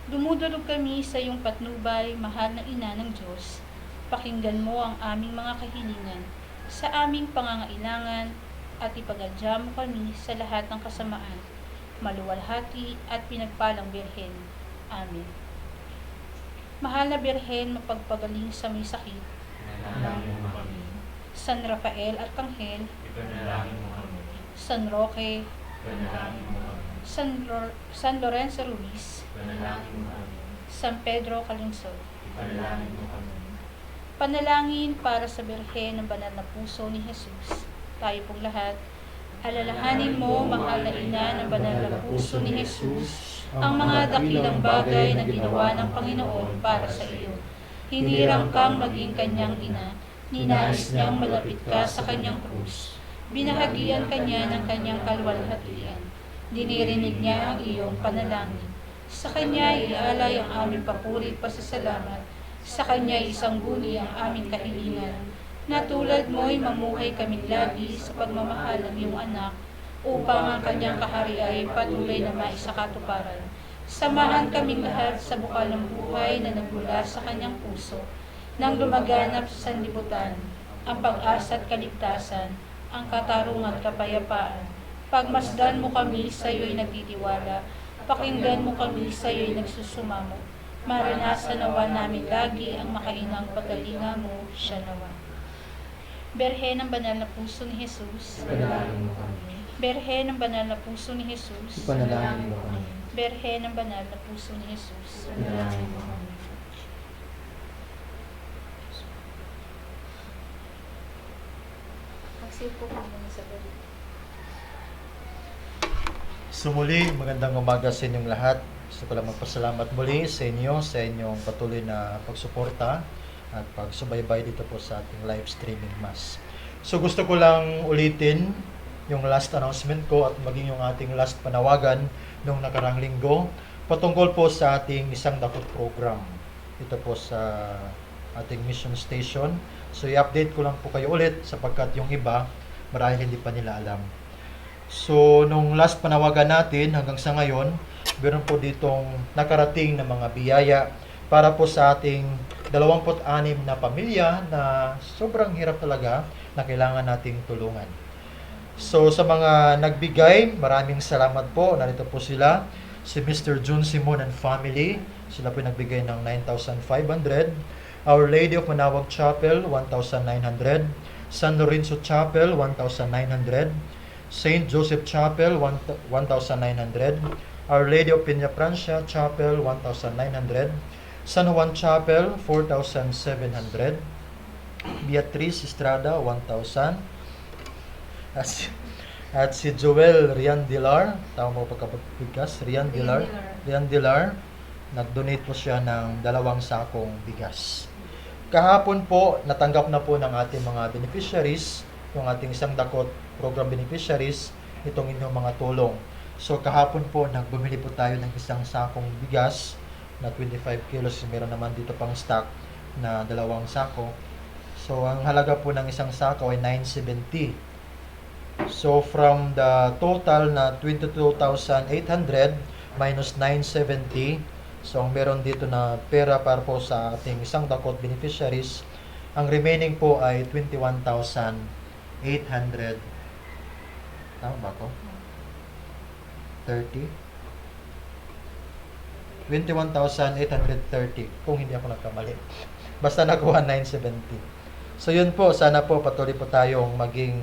Dumudulog kami sa iyong patnubay, mahal na Ina ng Diyos. Pakinggan mo ang aming mga kahilingan sa aming pangangailangan at ipag-adya mo kami sa lahat ng kasamaan. Maluwalhati at pinagpalang Birhen. Amen. Mahal na Birhen, mapagpagaling sa may sakit. Ipanalangin mo kami. San Rafael at Arkanghel, Ipanalangin mo kami. San Roque, Ipanalangin mo kami. San Lorenzo Ruiz, Ipanalangin mo kami. San Pedro Calungsod. Ipanalangin mo kami. Panalangin para sa Birhen ng banal na puso ni Jesus. Tayo pong lahat, alalahanin mo, mahal na Ina ng banal na puso ni Jesus, ang mga dakilang bagay na ginawa ng Panginoon para sa iyo. Hinirang kang maging kanyang ina, ninais niyang malapit ka sa kanyang krus. Binahagian kanya ng kanyang kalwalhatian. Dinirinig niya ang iyong panalangin. Sa kanya ialay ang aming papuri at pasasalamat. Sa kanya isangguni ang aming kahilingan. Na tulad mo'y mamuhay kaming lagi sa pagmamahal ng iyong anak, upang ang kanyang kahariay patuloy na maisakatuparan. Samahan kaming lahat sa bukal ng buhay na nagmula sa kanyang puso, nang lumaganap sa sanlibutan, ang pag-asa at kaligtasan, ang katarungan at kapayapaan. Pagmasdan mo kami sa iyo'y nagtitiwala, pakinggan mo kami sa iyo'y nagsusumamo. Maranasan nawa namin lagi ang makainang pagkalinga mo, siya nawa. Birhen ng banal na puso ni Jesus, Ipanalangin mo kami. Birhen ng banal na puso ni Jesus, Ipanalangin mo kami. Birhen ng banal na puso ni Jesus. Ipanalangin mo kami. Magsipo ko muna sa balik. So muli, magandang umaga sa inyong lahat. Gusto ko lang magpasalamat muli sa inyo, sa inyong patuloy na pagsuporta at pagsubaybay dito po sa ating live streaming mass. So gusto ko lang ulitin yung last announcement ko at maging yung ating last panawagan nung nakarang linggo patungkol po sa ating isang dakot program. Ito po sa ating mission station. So i-update ko lang po kayo ulit sapagkat yung iba marahil hindi pa nila alam. So nung last panawagan natin hanggang sa ngayon, meron po ditong nakarating na mga biyaya para po sa ating 26 na pamilya na sobrang hirap talaga na kailangan nating tulungan. So sa mga nagbigay, maraming salamat po. Narito po sila, si Mr. June Simon and family. Sila po nagbigay ng 9,500. Our Lady of Manawag Chapel, 1,900. San Lorenzo Chapel, 1,900. St. Joseph Chapel, 1,900. Our Lady of Peña Francia Chapel, 1,900. San Juan Chapel, 4,700. Beatriz Estrada, 1,000. At si Joel Riandilar, tama mo pagkabigkas, Riandilar, nag-donate po siya ng 2 sakong bigas. Kahapon po, natanggap na po ng ating mga beneficiaries, yung ating isang dakot program beneficiaries, itong inyong mga tulong. So kahapon po, nagbumili po tayo ng isang sakong bigas na 25 kilos. Meron naman dito pang stock na 2 sako. So ang halaga po ng isang sako ay 970. So from the total na 22,800 minus 970, so ang meron dito na pera para po sa ating isang dakot beneficiaries, ang remaining po ay 21,800. Tama ba ko? 21,830 kung hindi ako nagkamali. Basta nakuha 970. So yun po, sana po patuloy po tayong maging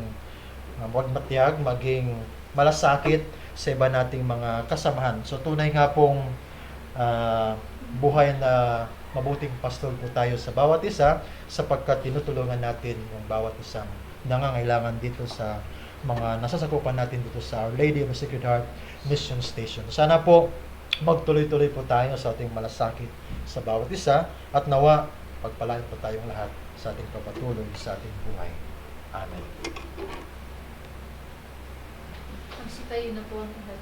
huwag matiyag, maging malasakit sa iba nating mga kasamahan. So tunay nga pong buhay na mabuting pastol po tayo sa bawat isa sapagkat tinutulungan natin yung bawat isang nangangailangan dito sa mga nasasakupan natin dito sa Our Lady of the Sacred Heart Mission Station. Sana po magtuloy-tuloy po tayo sa ating malasakit sa bawat isa at nawa pagpalain po tayong lahat sa ating pagpatuloy sa ating buhay. Amen. Magsitayo na po ang lahat.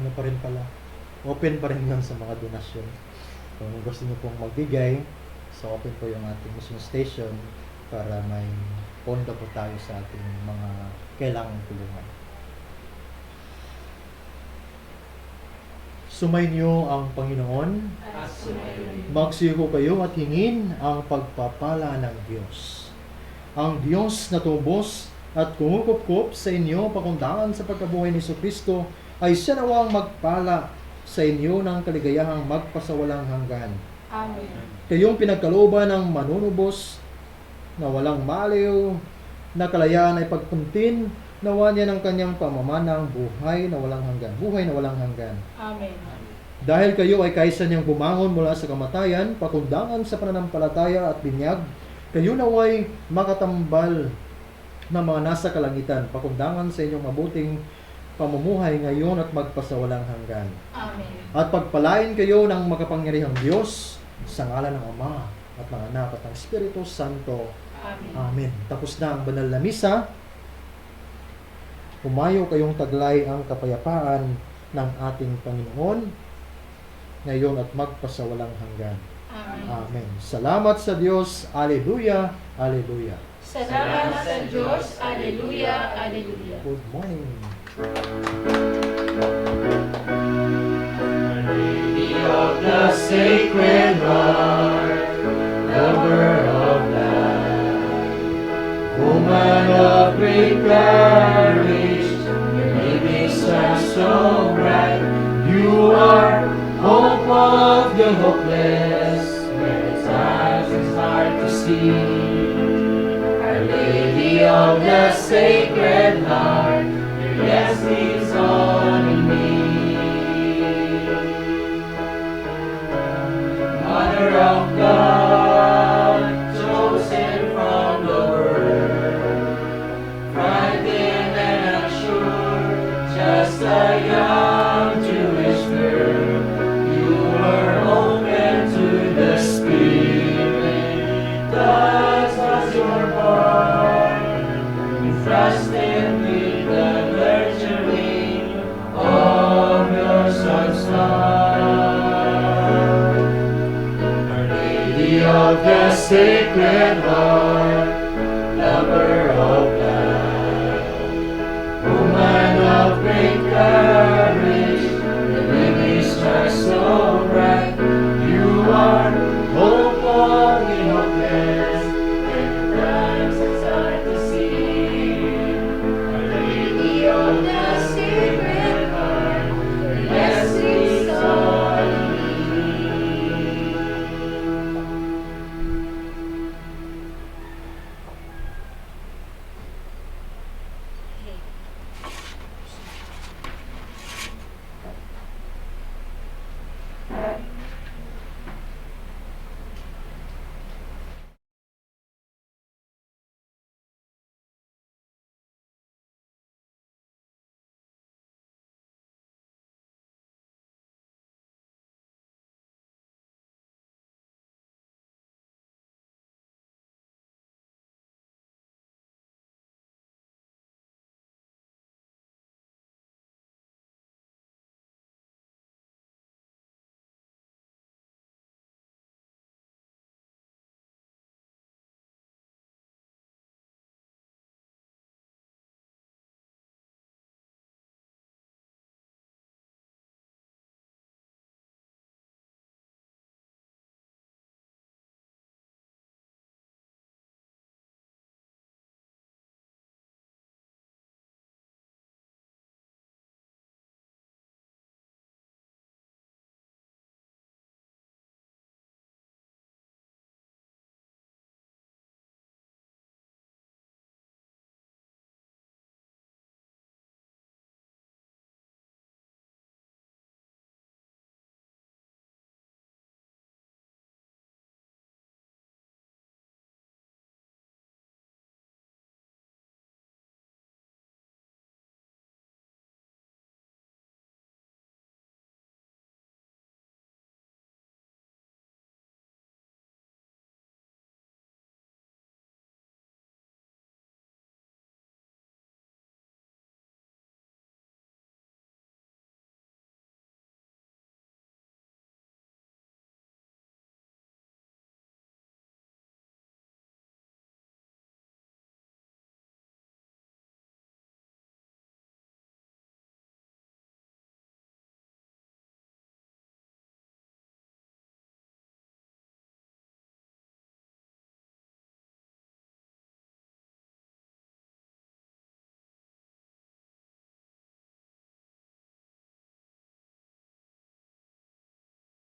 Ano pa rin pala, open pa rin lang sa mga donasyon. Kung gusto niyo pong magbigay, so open po yung ating mission station para may pondo po tayo sa ating mga kailangang tulungan. Sumainyo ang Panginoon, At sumayon. magsiho kayo at hingin ang pagpapala ng Diyos. Ang Diyos na tubos at kumukupkup sa inyo pakundangan sa pagkabuhay ni Jesucristo ay siya nawang magpala sa inyo ng kaligayahang magpasawalang hanggan. Amen. Kayong pinagkalooban ng manunubos na walang maliw, na kalayaan ay pagpuntin, nawa niya ng kanyang pamamanang buhay na walang hanggan. Buhay na walang hanggan. Amen. Dahil kayo ay kaisa niyang bumangon mula sa kamatayan, pakundangan sa pananampalataya at binyag, kayo naway makatambal ng mga nasa kalangitan, pakundangan sa inyong mabuting pamumuhay ngayon at magpasawalang hanggan. Amen. At pagpalain kayo ng makapangyarihang Diyos sa ngalan ng Ama at ng Anak at ng Espiritu Santo. Amen. Amen. Tapos na ang banal na misa. Humayo kayong taglay ang kapayapaan ng ating Panginoon ngayon at magpasawalang hanggan. Amen. Amen. Salamat sa Diyos. Alleluia. Alleluia. Salamat sa Diyos. Alleluia. Alleluia. Good morning. Lady of the Sacred Heart, lover of life, woman of great courage, your living sun so bright. You are hope of the hopeless, where at times it's hard to see. Our Lady of the Sacred Heart, your yes is on in me. Mother of God, chosen from the world, frightened and unsure, just a young Jewish girl, you were open to the Spirit. Thus was your born, entrusted with the virgin wing of your Son's love. Our Lady of the Sacred Heart,